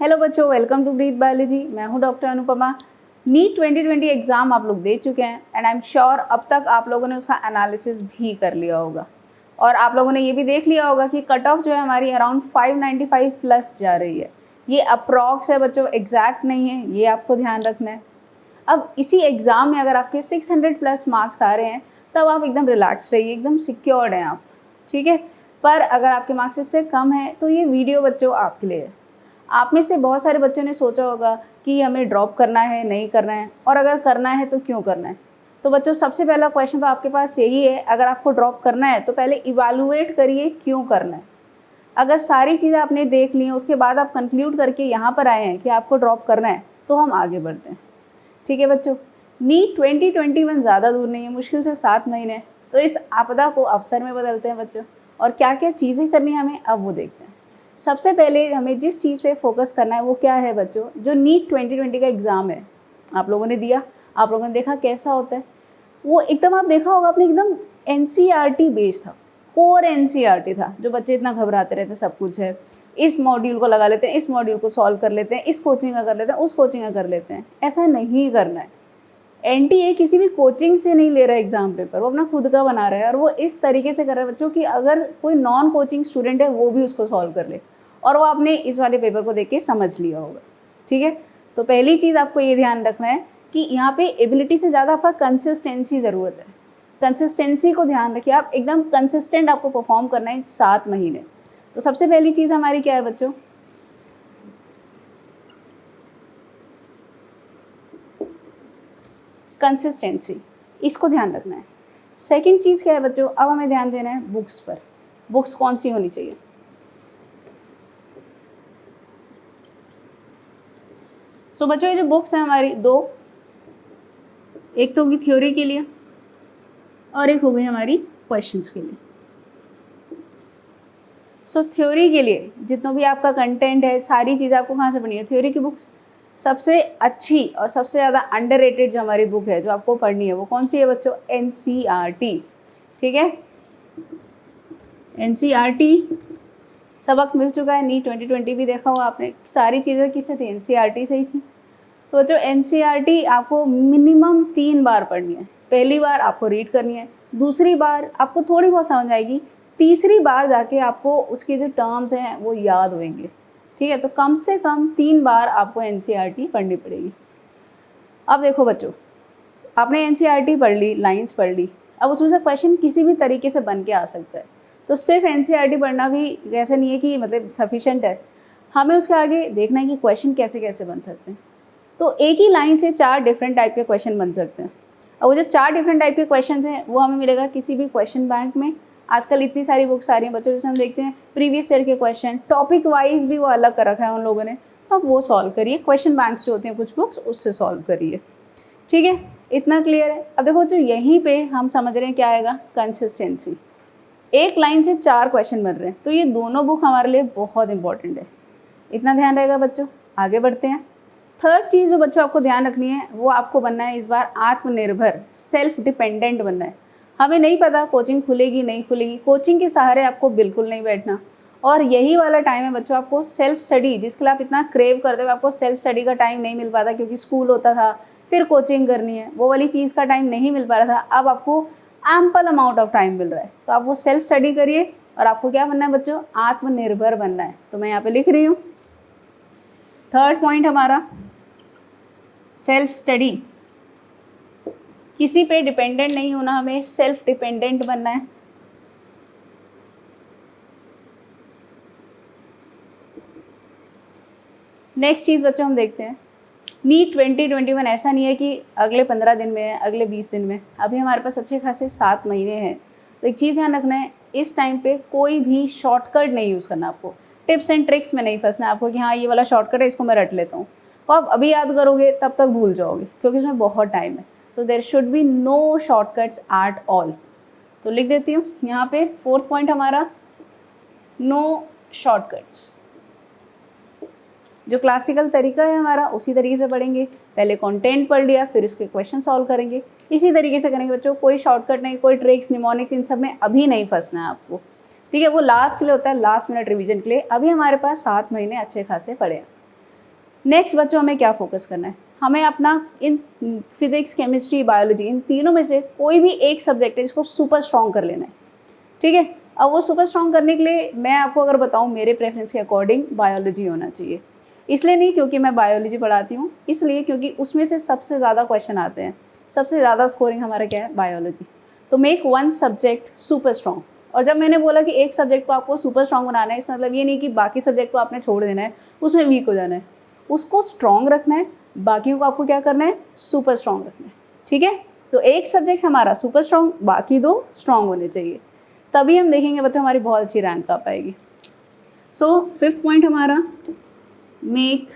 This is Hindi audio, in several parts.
हेलो बच्चों, वेलकम टू ब्रीथ बायोलॉजी। मैं हूं डॉक्टर अनुपमा। नीट 2020 एग्ज़ाम आप लोग दे चुके हैं एंड आई एम श्योर अब तक आप लोगों ने उसका एनालिसिस भी कर लिया होगा और आप लोगों ने ये भी देख लिया होगा कि कट ऑफ जो है हमारी अराउंड 595 प्लस जा रही है। ये अप्रॉक्स है बच्चों, एग्जैक्ट नहीं है, ये आपको ध्यान रखना है। अब इसी एग्ज़ाम में अगर आपके 600 प्लस मार्क्स आ रहे हैं तब आप एकदम रिलैक्स रहिए, एकदम सिक्योर्ड हैं आप, ठीक है। पर अगर आपके मार्क्स इससे कम है तो ये वीडियो बच्चों आपके लिए है। आप में से बहुत सारे बच्चों ने सोचा होगा कि हमें ड्रॉप करना है, नहीं करना है, और अगर करना है तो क्यों करना है। तो बच्चों सबसे पहला क्वेश्चन तो आपके पास यही है, अगर आपको ड्रॉप करना है तो पहले इवैल्यूएट करिए क्यों करना है। अगर सारी चीज़ें आपने देख ली हैं उसके बाद आप कंक्लूड करके यहाँ पर आए हैं कि आपको ड्रॉप करना है तो हम आगे बढ़ते हैं, ठीक है बच्चों। नीट 2021 ज़्यादा दूर नहीं है, मुश्किल से 7 महीने। तो इस आपदा को अवसर में बदलते हैं बच्चों, और क्या क्या चीज़ें करनी है हमें अब वो देखते हैं। सबसे पहले हमें जिस चीज़ पे फोकस करना है वो क्या है बच्चों, जो नीट 2020 का एग्ज़ाम है आप लोगों ने दिया, आप लोगों ने देखा कैसा होता है। वो एकदम आप देखा होगा आपने, एकदम NCERT बेस्ड था, कोर NCERT था। जो बच्चे इतना घबराते रहते सब कुछ है, इस मॉड्यूल को लगा लेते हैं, इस मॉड्यूल को सॉल्व कर लेते हैं, इस कोचिंग का कर लेते हैं, उस कोचिंग का कर लेते हैं, ऐसा नहीं करना है। NTA किसी भी कोचिंग से नहीं ले रहा है एग्जाम पेपर, वो अपना खुद का बना रहा है और वो इस तरीके से कर रहा है बच्चों कि अगर कोई नॉन कोचिंग स्टूडेंट है वो भी उसको सॉल्व कर ले, और वो आपने इस वाले पेपर को देख के समझ लिया होगा, ठीक है। तो पहली चीज़ आपको ये ध्यान रखना है कि यहाँ पे एबिलिटी से ज़्यादा आपका कंसिस्टेंसी ज़रूरत है। कंसिस्टेंसी को ध्यान रखिए, आप एकदम कंसिस्टेंट आपको परफॉर्म करना है 7 महीने। तो सबसे पहली चीज़ हमारी क्या है बच्चों, कंसिस्टेंसी, इसको ध्यान रखना है। सेकंड चीज़ क्या है बच्चों, अब हमें ध्यान देना है बुक्स पर। बुक्स कौन सी होनी चाहिए। तो बच्चों ये जो बुक्स हैं हमारी दो, एक तो होगी थ्योरी के लिए और एक हो गई हमारी क्वेश्चंस के लिए। सो थ्योरी के लिए जितना भी आपका कंटेंट है, सारी चीज़ आपको कहाँ से पढ़नी है, थ्योरी की बुक्स। सबसे अच्छी और सबसे ज़्यादा अंडररेटेड जो हमारी बुक है जो आपको पढ़नी है वो कौन सी है बच्चों, NCERT, ठीक है। NCERT सबक मिल चुका है, नीट 2020 भी देखा हुआ आपने, सारी चीज़ें किससे थी, NCERT से ही थी। तो बच्चों NCERT आपको मिनिमम 3 बार पढ़नी है। पहली बार आपको रीड करनी है, दूसरी बार आपको थोड़ी बहुत समझ आएगी, तीसरी बार जाके आपको उसके जो टर्म्स हैं वो याद होंगे, ठीक है। तो कम से कम 3 बार आपको NCERT पढ़नी पड़ेगी। अब देखो बच्चों, आपने NCERT पढ़ ली, लाइंस पढ़ ली, अब उसमें से क्वेश्चन किसी भी तरीके से बन के आ सकता है। तो सिर्फ NCERT पढ़ना भी ऐसा नहीं है कि मतलब सफिशेंट है, हमें उसके आगे देखना है कि क्वेश्चन कैसे कैसे बन सकते हैं। तो एक ही लाइन से 4 डिफरेंट टाइप के क्वेश्चन बन सकते हैं, और वो जो 4 डिफरेंट टाइप के क्वेश्चन हैं वो हमें मिलेगा किसी भी क्वेश्चन बैंक में। आजकल इतनी सारी बुक्स आ रही हैं बच्चों, जैसे हम देखते हैं प्रीवियस ईयर के क्वेश्चन, टॉपिक वाइज भी वो अलग कर रखा है उन लोगों ने, अब वो सॉल्व करिए। क्वेश्चन बैंक्स जो होते हैं कुछ बुक्स, उससे सॉल्व करिए, ठीक है। इतना क्लियर है। अब देखो जो यहीं पे हम समझ रहे हैं क्या आएगा, कंसिस्टेंसी। एक लाइन से 4 क्वेश्चन बन रहे हैं, तो ये दोनों बुक हमारे लिए बहुत इंपॉर्टेंट है, इतना ध्यान रहेगा बच्चों। आगे बढ़ते हैं। थर्ड चीज़ जो बच्चों आपको ध्यान रखनी है वो आपको बनना है इस बार आत्मनिर्भर, सेल्फ डिपेंडेंट बनना है। हमें नहीं पता कोचिंग खुलेगी नहीं खुलेगी, कोचिंग के सहारे आपको बिल्कुल नहीं बैठना, और यही वाला टाइम है बच्चों आपको सेल्फ स्टडी, जिसके लिए आप इतना क्रेव करते हो, आपको सेल्फ स्टडी का टाइम नहीं मिल पाता क्योंकि स्कूल होता था, फिर कोचिंग करनी है, वो वाली चीज़ का टाइम नहीं मिल पा रहा था। अब आपको एम्पल अमाउंट ऑफ टाइम मिल रहा है, तो आप वो सेल्फ स्टडी करिए और आपको क्या बनना है बच्चों, आत्मनिर्भर बनना है। तो मैं यहाँ पे लिख रही हूँ थर्ड पॉइंट हमारा सेल्फ स्टडी, किसी पे डिपेंडेंट नहीं होना, हमें सेल्फ डिपेंडेंट बनना है। नेक्स्ट चीज़ बच्चों हम देखते हैं, नीट 2021 ऐसा नहीं है कि अगले 15 दिन में है, अगले 20 दिन में, अभी हमारे पास अच्छे खासे 7 महीने हैं। तो एक चीज़ ध्यान रखना है, इस टाइम पे कोई भी शॉर्टकट नहीं यूज़ करना, आपको टिप्स एंड ट्रिक्स में नहीं फंसना है आपको कि हाँ ये वाला शॉर्टकट है इसको मैं रट लेता हूँ, तो आप अभी याद करोगे तब तक भूल जाओगे क्योंकि इसमें बहुत टाइम है। तो there should be no shortcuts at all. तो लिख देती हूँ यहाँ पे 4th पॉइंट हमारा, नो शॉर्टकट्स। जो क्लासिकल तरीका है हमारा उसी तरीके से पढ़ेंगे, पहले कंटेंट पढ़ लिया फिर उसके क्वेश्चन सॉल्व करेंगे, इसी तरीके से करेंगे बच्चों। कोई शॉर्टकट नहीं, कोई ट्रिक्स, निमोनिक्स, इन सब में अभी नहीं फंसना है आपको, ठीक है। वो लास्ट के लिए होता है, लास्ट मिनट रिवीजन के लिए। अभी हमारे पास 7 महीने अच्छे खासे पड़े हैं। नेक्स्ट बच्चों हमें क्या फोकस करना है, हमें अपना इन फिजिक्स, केमिस्ट्री, बायोलॉजी, इन तीनों में से कोई भी एक सब्जेक्ट है जिसको सुपर स्ट्रॉन्ग कर लेना है, ठीक है। अब वो सुपर स्ट्रॉन्ग करने के लिए मैं आपको अगर बताऊँ मेरे प्रेफरेंस के अकॉर्डिंग बायोलॉजी होना चाहिए। इसलिए नहीं क्योंकि मैं बायोलॉजी पढ़ाती हूँ, इसलिए क्योंकि उसमें से सबसे ज़्यादा क्वेश्चन आते हैं, सबसे ज़्यादा स्कोरिंग हमारा क्या है, बायोलॉजी। तो make one subject super strong. और जब मैंने बोला कि एक सब्जेक्ट को आपको सुपर स्ट्रॉन्ग बनाना है, इसका मतलब ये नहीं कि बाकी सब्जेक्ट को आपने छोड़ देना है, उसमें वीक हो जाना है, उसको स्ट्रॉन्ग रखना है, बाकियों को आपको क्या करना है, सुपर स्ट्रॉन्ग रखना है, ठीक है। तो एक सब्जेक्ट हमारा सुपर स्ट्रॉन्ग, बाकी दो स्ट्रॉन्ग होने चाहिए, तभी हम देखेंगे बच्चों हमारी बहुत अच्छी रैंक आ पाएगी। सो फिफ्थ पॉइंट हमारा, make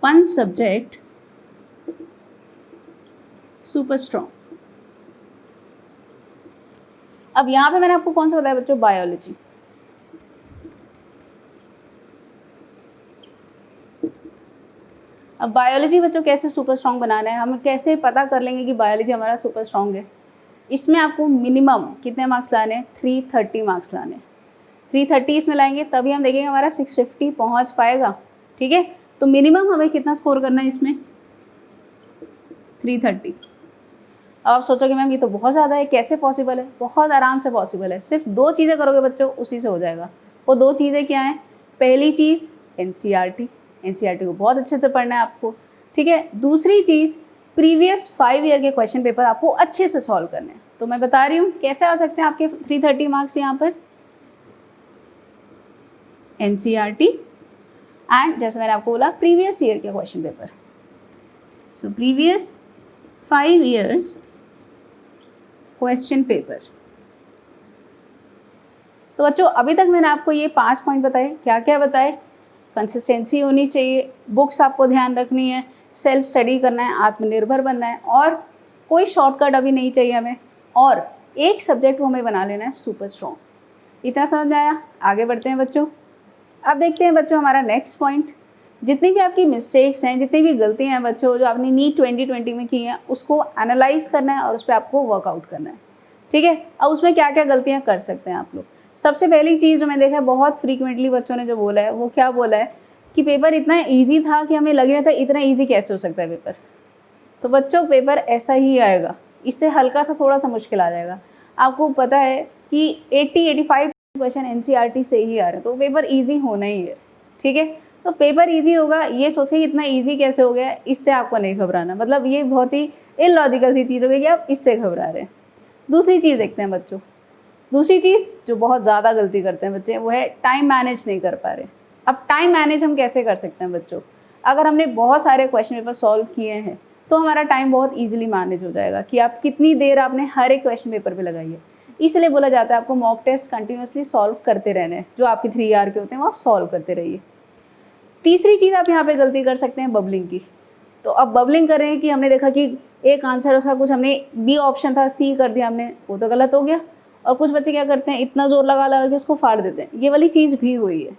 one subject super strong. अब यहाँ पे मैंने आपको कौन सा बताया बच्चों, बायोलॉजी। अब बायोलॉजी बच्चों कैसे सुपर स्ट्रॉन्ग बनाना है, हम कैसे पता कर लेंगे कि बायोलॉजी हमारा सुपर स्ट्रॉन्ग है। इसमें आपको मिनिमम कितने मार्क्स लाने हैं, 330 मार्क्स लाने हैं। 330 इसमें लाएंगे तभी हम देखेंगे हमारा 650 पहुँच पाएगा, ठीक है। तो मिनिमम हमें कितना स्कोर करना है इसमें, 330। अब आप सोचोगे मैम ये तो बहुत ज़्यादा है, कैसे पॉसिबल है, बहुत आराम से पॉसिबल है। सिर्फ दो चीज़ें करोगे बच्चों, उसी से हो जाएगा। वो दो चीज़ें क्या हैं, पहली चीज़ एनसीईआरटी, एनसीईआरटी को बहुत अच्छे से पढ़ना है आपको, ठीक है। दूसरी चीज़ प्रीवियस 5 ईयर के क्वेश्चन पेपर आपको अच्छे से सॉल्व करने हैं। तो मैं बता रही हूँ कैसे आ सकते हैं आपके 330 मार्क्स यहाँ पर, एनसीईआरटी एंड जैसे मैंने आपको बोला प्रीवियस ईयर के question paper. So previous 5 years question paper. तो बच्चों अभी तक मैंने आपको ये 5 पॉइंट बताए, क्या क्या बताए, कंसिस्टेंसी होनी चाहिए, बुक्स आपको ध्यान रखनी है, सेल्फ स्टडी करना है, आत्मनिर्भर बनना है, और कोई शॉर्टकट अभी नहीं चाहिए हमें, और एक सब्जेक्ट को हमें बना लेना है सुपर स्ट्रॉन्ग। इतना समझ में आया, आगे बढ़ते हैं बच्चों। अब देखते हैं बच्चों हमारा नेक्स्ट पॉइंट, जितनी भी आपकी मिस्टेक्स हैं, जितनी भी गलतियां हैं बच्चों जो आपने नीट 2020 में की हैं, उसको एनालाइज करना है और उस पर आपको वर्कआउट करना है, ठीक है। अब उसमें क्या क्या गलतियां कर सकते हैं आप लोग। सबसे पहली चीज़ जो मैं देखा है बहुत फ्रीक्वेंटली बच्चों ने जो बोला है, वो क्या बोला है कि पेपर इतना ईजी था कि हमें लग रहा था इतना ईजी कैसे हो सकता है पेपर। तो बच्चों पेपर ऐसा ही आएगा, इससे हल्का सा थोड़ा सा मुश्किल आ जाएगा। आपको पता है कि 80-85 क्वेश्चन एनसीईआरटी से ही आ रहे हैं, तो पेपर ईजी होना ही है, ठीक है। तो पेपर इजी होगा, ये सोच के इतना इजी कैसे हो गया, इससे आपको नहीं घबराना। मतलब ये बहुत ही इलॉजिकल सी चीज़ हो गई कि आप इससे घबरा रहे हैं। दूसरी चीज़ देखते हैं बच्चों, दूसरी चीज़ जो बहुत ज़्यादा गलती करते हैं बच्चे, वो है टाइम मैनेज नहीं कर पा रहे। अब टाइम मैनेज हम कैसे कर सकते हैं बच्चों, अगर हमने बहुत सारे क्वेश्चन पेपर सॉल्व किए हैं तो हमारा टाइम बहुत ईजिली मैनेज हो जाएगा कि आप कितनी देर आपने हर एक क्वेश्चन पेपर पर लगाई है। इसलिए बोला जाता है आपको मॉक टेस्ट कंटिन्यूसली सॉल्व करते रहने हैं, जो आपके 3 आवर के होते हैं वो आप सॉल्व करते रहिए। तीसरी चीज़ आप यहाँ पे गलती कर सकते हैं बबलिंग की। तो अब बबलिंग कर रहे हैं कि हमने देखा कि एक आंसर उसका कुछ हमने बी ऑप्शन था, सी कर दिया हमने, वो तो गलत हो गया। और कुछ बच्चे क्या करते हैं, इतना जोर लगा लगा के उसको फाड़ देते हैं, ये वाली चीज़ भी हुई है।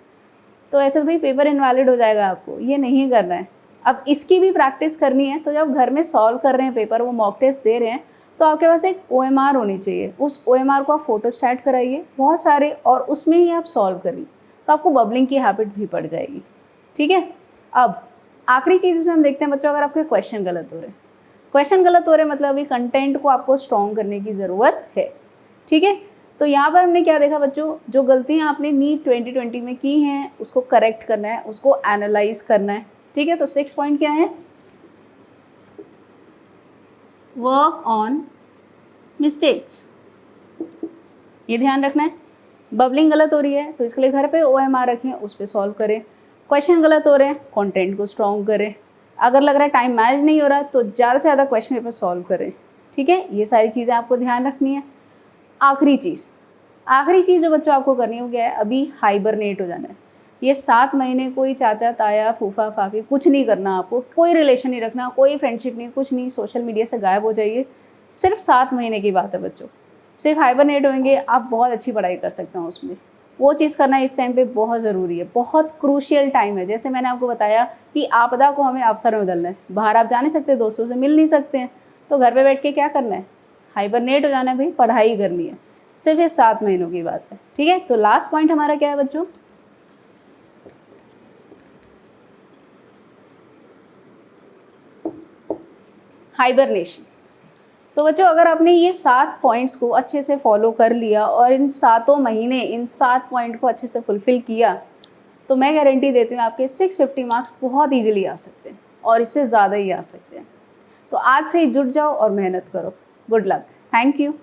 तो ऐसे तो भाई पेपर इनवैलिड हो जाएगा, आपको ये नहीं करना है। अब इसकी भी प्रैक्टिस करनी है, तो जब घर में सॉल्व कर रहे हैं पेपर, वो मॉक टेस्ट दे रहे हैं, तो आपके पास एक OMR होनी चाहिए। उस OMR को आप फोटो स्टैट कराइए बहुत सारे, और उसमें ही आप सॉल्व करिए, तो आपको बबलिंग की हैबिट भी पड़ जाएगी, ठीक है। अब आखिरी चीज़ इसमें हम देखते हैं बच्चों, अगर आपके क्वेश्चन गलत हो रहे हैं, क्वेश्चन गलत हो रहे हैं मतलब अभी कंटेंट को आपको स्ट्रॉन्ग करने की ज़रूरत है, ठीक है। तो यहाँ पर हमने क्या देखा बच्चों, जो गलतियाँ आपने नीट 2020 में की हैं उसको करेक्ट करना है, उसको एनालाइज करना है, ठीक है। तो 6 पॉइंट क्या है, वर्क ऑन मिस्टेक्स, ये ध्यान रखना है। बबलिंग गलत हो रही है तो इसके लिए घर पे OMR रखें, उस पर सॉल्व करें। क्वेश्चन गलत हो रहे हैं, कंटेंट को स्ट्रॉन्ग करें। अगर लग रहा है टाइम मैनेज नहीं हो रहा तो ज़्यादा से ज़्यादा क्वेश्चन पेपर सॉल्व करें, ठीक है। ये सारी चीज़ें आपको ध्यान रखनी है। आखिरी चीज़ जो बच्चों आपको करनी है वो क्या है, अभी हाइबरनेट हो जाना है। ये 7 महीने कोई चाचा ताया फूफा फाफी कुछ नहीं करना, आपको कोई रिलेशन नहीं रखना, कोई फ्रेंडशिप नहीं, कुछ नहीं, सोशल मीडिया से गायब हो जाइए। सिर्फ 7 महीने की बात है बच्चों, सिर्फ हाइबरनेट होंगे, आप बहुत अच्छी पढ़ाई कर सकते हो उसमें। वो चीज़ करना इस टाइम पे बहुत ज़रूरी है, बहुत क्रूशियल टाइम है। जैसे मैंने आपको बताया कि आपदा को हमें अवसर में बदलना है, बाहर आप जा नहीं सकते, दोस्तों से मिल नहीं सकते हैं, तो घर पे बैठ के क्या करना है, हाइबरनेट हो जाना है भाई, पढ़ाई करनी है। सिर्फ ये 7 महीनों की बात है, ठीक है। तो लास्ट पॉइंट हमारा क्या है बच्चों, हाइबरनेशन। तो बच्चों अगर आपने ये 7 पॉइंट्स को अच्छे से फॉलो कर लिया और इन 7 महीने इन 7 पॉइंट को अच्छे से फुलफ़िल किया, तो मैं गारंटी देती हूँ आपके 650 मार्क्स बहुत ईजिली आ सकते हैं और इससे ज़्यादा ही आ सकते हैं। तो आज से ही जुट जाओ और मेहनत करो। Good luck. Thank you.